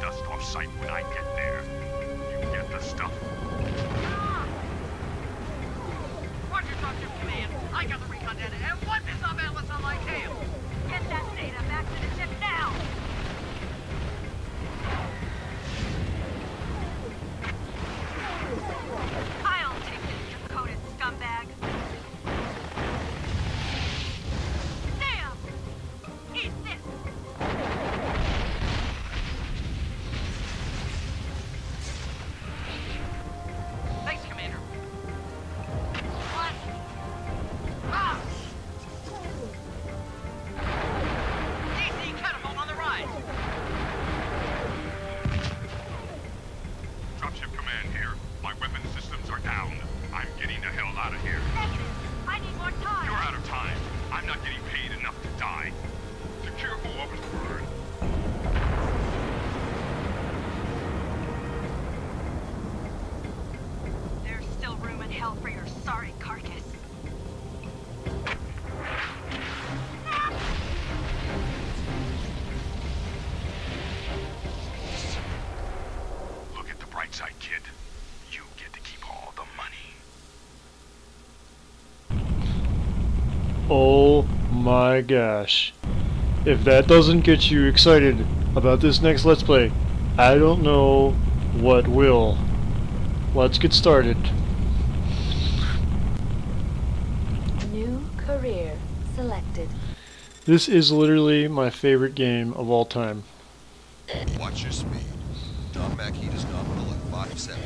dust off site when I get there. You get the stuff? Roger, Dr. Command. I got the recon data, and one missile analyst on my tail. Get that data back to the ship now. I'll take this Dakota scumbag. Damn! Eat this! Thanks, Commander. What? Ah! DC catapult on the rise. Dropship Command here. My weapon systems are down. I'm getting the hell out of here. Negative. I need more time. You're out of time. I'm not getting paid enough to die. Secure Orbisburg. There's still room in hell for your sorry carcass. Look at the bright side, kid. You get to keep all the money. Oh my gosh. If that doesn't get you excited about this next Let's Play, I don't know what will. Let's get started. New career selected. This is literally my favorite game of all time. Watch your speed. Tom Mackey is nominal at 5-7.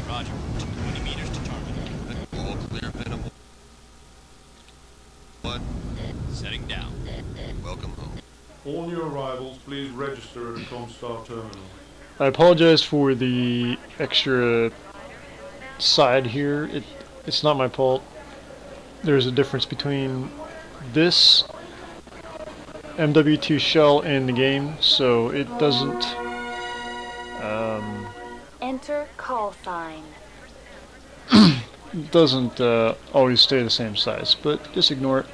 Roger. 220 meters to target. All clear minimum. 1. Setting down. Welcome home. All new arrivals, please register at the Comstar terminal. I apologize for the extra side here. It's not my fault. There's a difference between this MW2 shell and the game, so it doesn't Enter call sign. always stay the same size, but just ignore it.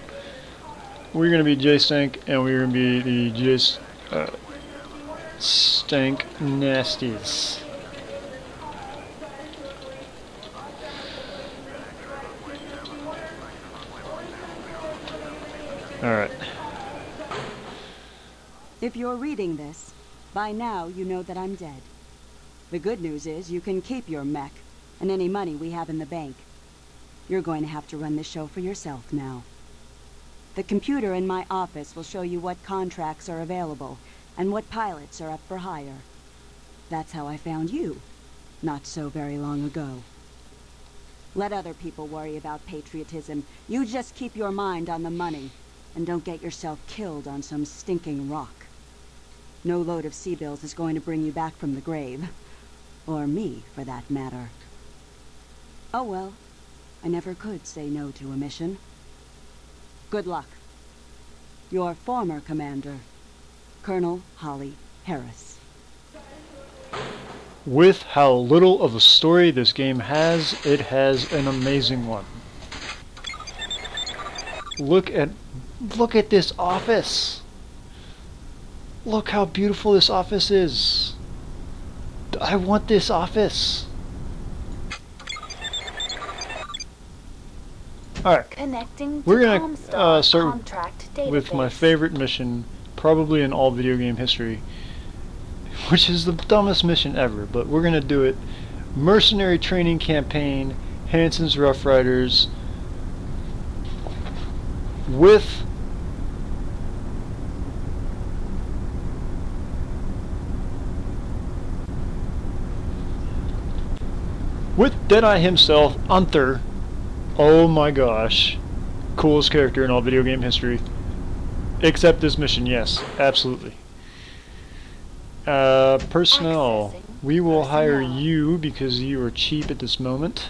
We're going to be J-Stank, and we're going to be the Stank Nasties. Alright. If you're reading this, by now you know that I'm dead. The good news is you can keep your mech and any money we have in the bank. You're going to have to run this show for yourself now. The computer in my office will show you what contracts are available and what pilots are up for hire. That's how I found you, not so very long ago. Let other people worry about patriotism. You just keep your mind on the money, and don't get yourself killed on some stinking rock. No load of C-bills is going to bring you back from the grave. Or me, for that matter. Oh well, I never could say no to a mission. Good luck. Your former commander, Colonel Holly Harris. With how little of a story this game has, it has an amazing one. Look at this office. Look how beautiful this office is. I want this office. Alright, Connecting to we're gonna Comstar start contract with my database. favorite mission, probably in all video game history, which is the dumbest mission ever, but we're gonna do it. Mercenary Training Campaign, Hansen's Rough Riders, with Deadeye himself, Unther. Oh my gosh. Coolest character in all video game history. Except this mission, yes, absolutely. Personnel. We will hire you because you are cheap at this moment.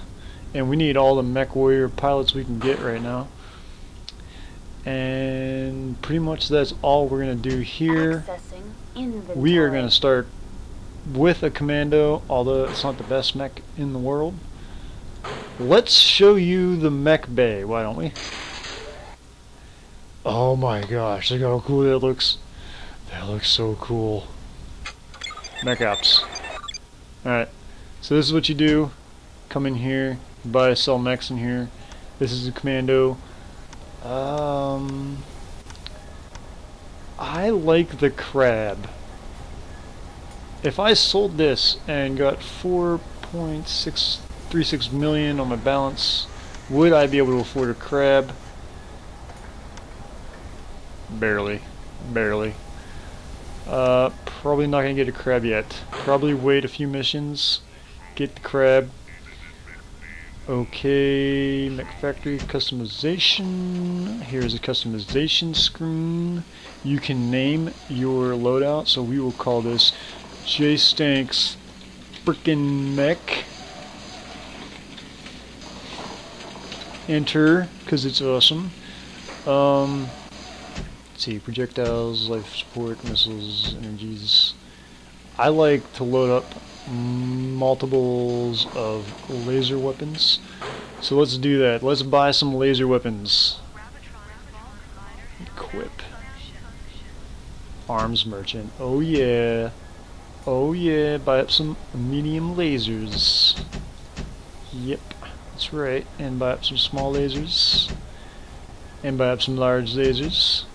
And we need all the mech warrior pilots we can get right now. And pretty much that's all we're going to do here. We are going to start with a commando, although it's not the best mech in the world. Let's show you the mech bay, why don't we? Oh my gosh, look how cool that looks. That looks so cool. Mech Ops. Alright, so this is what you do. Come in here, buy, sell mechs in here. This is a commando. I like the crab. If I sold this and got 4.636 million on my balance, would I be able to afford a crab? Barely. Barely. Probably not gonna get a crab yet. Probably wait a few missions, get the crab. Okay, Mech Factory customization. Here's a customization screen. You can name your loadout, so we will call this J Stanks frickin' Mech. Enter, because it's awesome. Let's see, projectiles, life support, missiles, energies. I like to load up multiples of laser weapons. So let's do that. Let's buy some laser weapons. Equip. Arms merchant. Oh yeah. Oh yeah, buy up some medium lasers. Yep, that's right. And buy up some small lasers. And buy up some large lasers.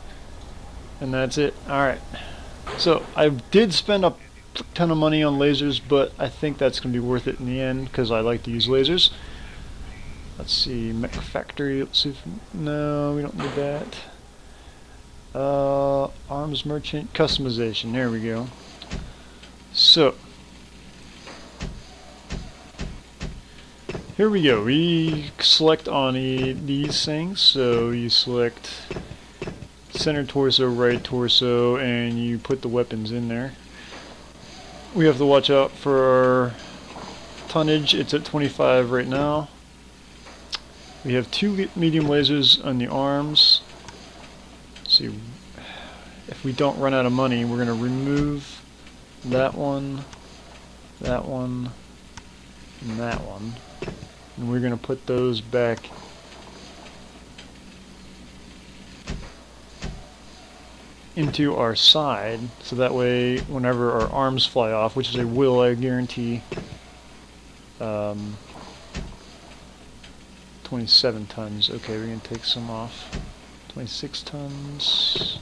And that's it. Alright. So, I did spend a ton of money on lasers, but I think that's going to be worth it in the end, because I like to use lasers. Let's see, Mech Factory, let's see if, no, we don't need that. Arms Merchant, customization, there we go. So, here we go, we select on these things, so you select center torso, right torso, and you put the weapons in there. We have to watch out for our tonnage. It's at 25 right now. We have 2 medium lasers on the arms. Let's see, if we don't run out of money, we're going to remove that one, and that one. And we're going to put those back into our side, so that way whenever our arms fly off, which they will, I guarantee, 27 tons. Okay, we're going to take some off. 26 tons.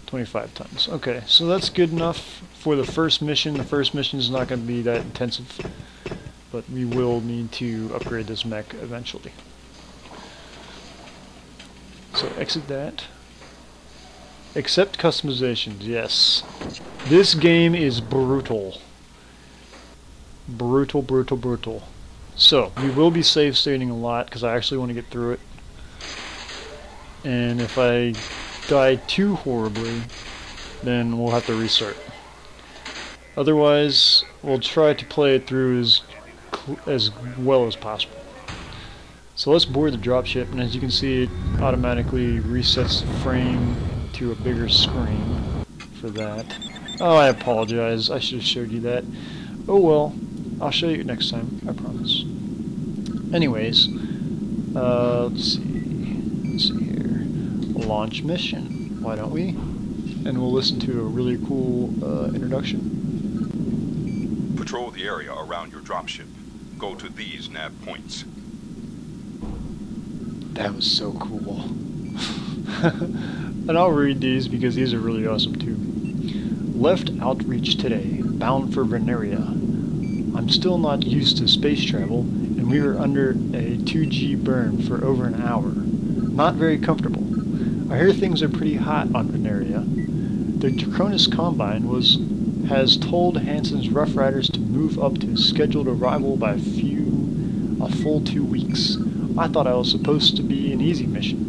25 tons. Okay, so that's good enough for the first mission. The first mission is not going to be that intensive, but we will need to upgrade this mech eventually. So exit that. Accept customizations, yes. This game is brutal. Brutal, brutal, brutal. So, we will be save stating a lot, because I actually want to get through it. And if I die too horribly, then we'll have to restart. Otherwise, we'll try to play it through as well as possible. So let's board the dropship, and as you can see, it automatically resets the frame to a bigger screen for that. Oh, I apologize. I should have showed you that. Oh well. I'll show you next time. I promise. Anyways, let's see here. Launch mission. Why don't we? And we'll listen to a really cool introduction. Patrol the area around your dropship. Go to these nav points. That was so cool. And I'll read these because these are really awesome too. Left outreach today, bound for Veneria. I'm still not used to space travel, and we were under a 2G burn for over an hour. Not very comfortable. I hear things are pretty hot on Veneria. The Draconis Combine has told Hansen's Rough Riders to move up to scheduled arrival by a full 2 weeks. I thought I was supposed to be an easy mission.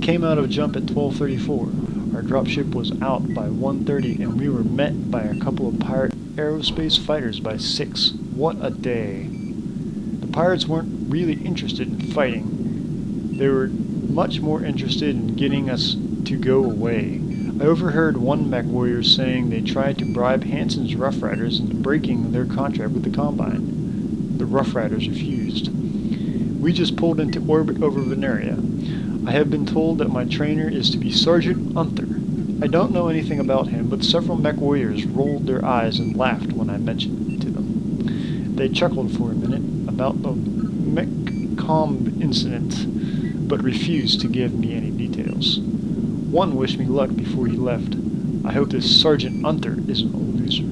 Came out of jump at 12:34. Our dropship was out by 1:30, and we were met by a couple of pirate aerospace fighters by 6. What a day. The pirates weren't really interested in fighting. They were much more interested in getting us to go away. I overheard one mech warrior saying they tried to bribe Hansen's Rough Riders into breaking their contract with the Combine. The Rough Riders refused. We just pulled into orbit over Veneria. I have been told that my trainer is to be Sergeant Unther. I don't know anything about him, but several mech warriors rolled their eyes and laughed when I mentioned it to them. They chuckled for a minute about the mech-comb incident, but refused to give me any details. One wished me luck before he left. I hope this Sergeant Unther isn't a loser.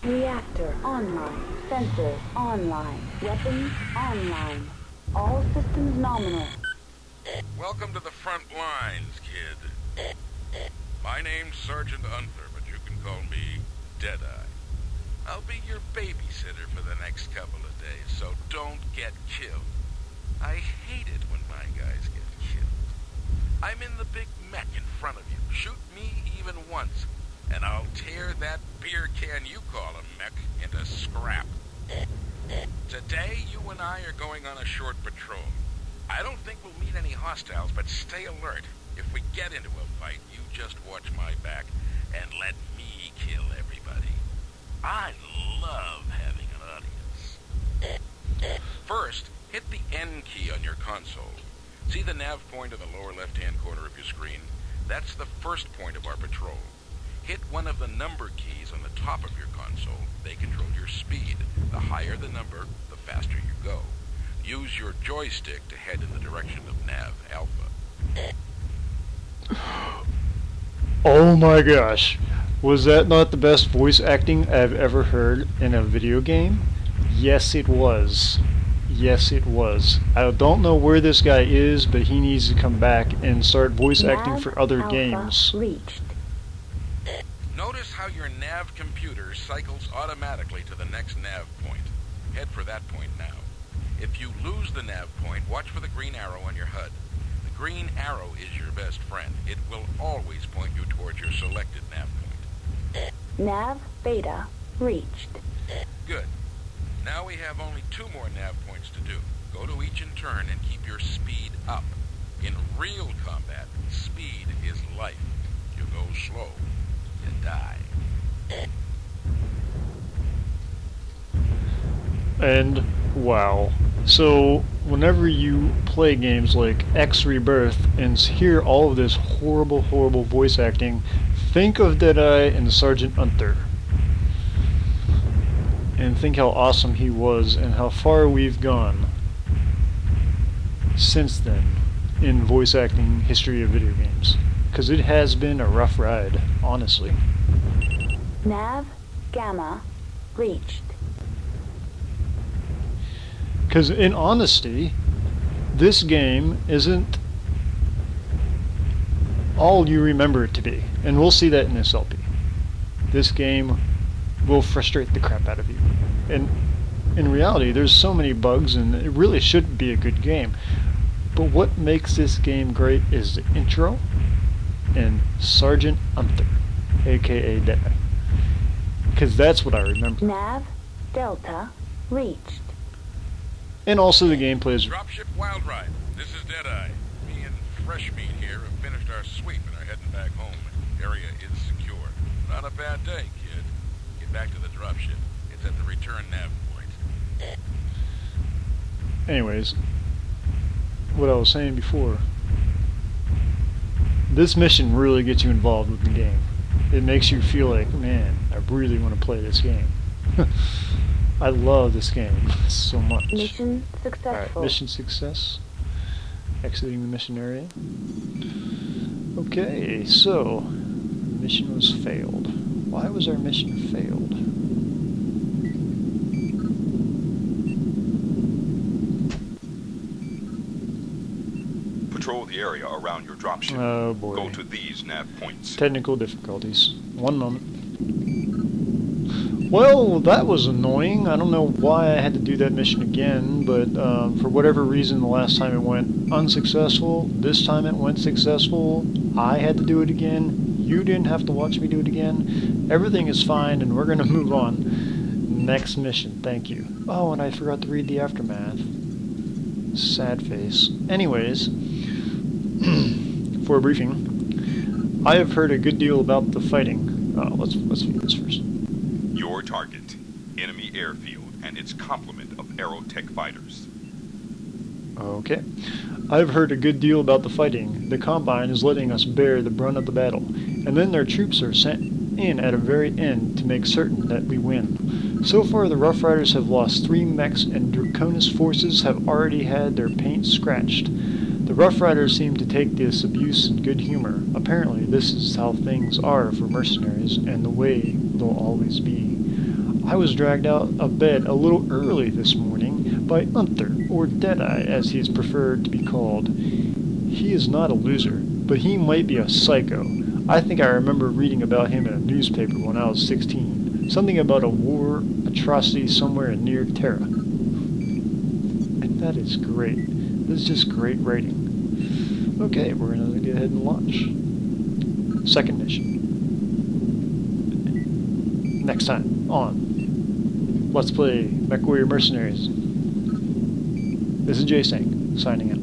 Reactor online. Sensors online. Weapons online. All systems nominal. Welcome to the front lines, kid. My name's Sergeant Unther, but you can call me Deadeye. I'll be your babysitter for the next couple of days, so don't get killed. I hate it when my guys get killed. I'm in the big mech in front of you. Shoot me even once, and I'll tear that beer can you call a mech into scrap. Today, you and I are going on a short patrol. I don't think we'll meet any hostiles, but stay alert. If we get into a fight, you just watch my back and let me kill everybody. I love having an audience. First, hit the N key on your console. See the nav point in the lower left-hand corner of your screen? That's the first point of our patrol. Hit one of the number keys on the top of your console. They control your speed. The higher the number, the faster you go. Use your joystick to head in the direction of Nav Alpha. Oh my gosh. Was that not the best voice acting I've ever heard in a video game? Yes, it was. Yes, it was. I don't know where this guy is, but he needs to come back and start voice acting for other games. Reached. Notice how your nav computer cycles automatically to the next nav point. Head for that point now. If you lose the nav point, watch for the green arrow on your HUD. The green arrow is your best friend. It will always point you towards your selected nav point. Nav Beta reached. Good. Now we have only 2 more nav points to do. Go to each in turn and keep your speed up. In real combat, speed is life. You go slow, you die. And wow. So whenever you play games like X Rebirth and hear all of this horrible, horrible voice acting, think of Deadeye and Sergeant Unther. And think how awesome he was and how far we've gone since then in voice acting history of video games. Because it has been a rough ride, honestly. Nav Gamma reached. Because in honesty, this game isn't all you remember it to be. And we'll see that in this LP. This game will frustrate the crap out of you. And in reality, there's so many bugs and it really should be a good game. But what makes this game great is the intro and Sergeant Unther, aka Deadeye. Because that's what I remember. Nav Delta reached. And also the gameplay is... Dropship Wild Ride. This is Deadeye. Me and Fresh Meat here have finished our sweep and are heading back home. Area is secure. Not a bad day, kid. Get back to the dropship. It's at the return nav point. Anyways, what I was saying before. This mission really gets you involved with the game. It makes you feel like, man, I really want to play this game. I love this game so much. Mission successful. Alright, mission success. Exiting the mission area. Okay, so mission was failed. Why was our mission failed? Patrol the area around your dropship. Oh boy. Go to these nav points. Technical difficulties. One moment. Well, that was annoying. I don't know why I had to do that mission again, but for whatever reason the last time it went unsuccessful. This time it went successful. I had to do it again. You didn't have to watch me do it again. Everything is fine and we're going to move on. Next mission, thank you. Oh, and I forgot to read the aftermath. Sad face. Anyways, for a briefing, I have heard a good deal about the fighting. Let's view this first. Your target, enemy airfield, and its complement of Aerotech fighters. Okay. I've heard a good deal about the fighting. The Combine is letting us bear the brunt of the battle, and then their troops are sent in at the very end to make certain that we win. So far, the Rough Riders have lost 3 mechs, and Draconis forces have already had their paint scratched. The Rough Riders seem to take this abuse in good humor. Apparently, this is how things are for mercenaries, and the way they'll always be. I was dragged out of bed a little early this morning by Unther, or Deadeye as he is preferred to be called. He is not a loser, but he might be a psycho. I think I remember reading about him in a newspaper when I was 16. Something about a war atrocity somewhere near Terra. And that is great. This is just great writing. Okay, we're going to go ahead and launch. Second mission. Next time on Let's Play MechWarrior Mercenaries. This is Jay Sang, signing out.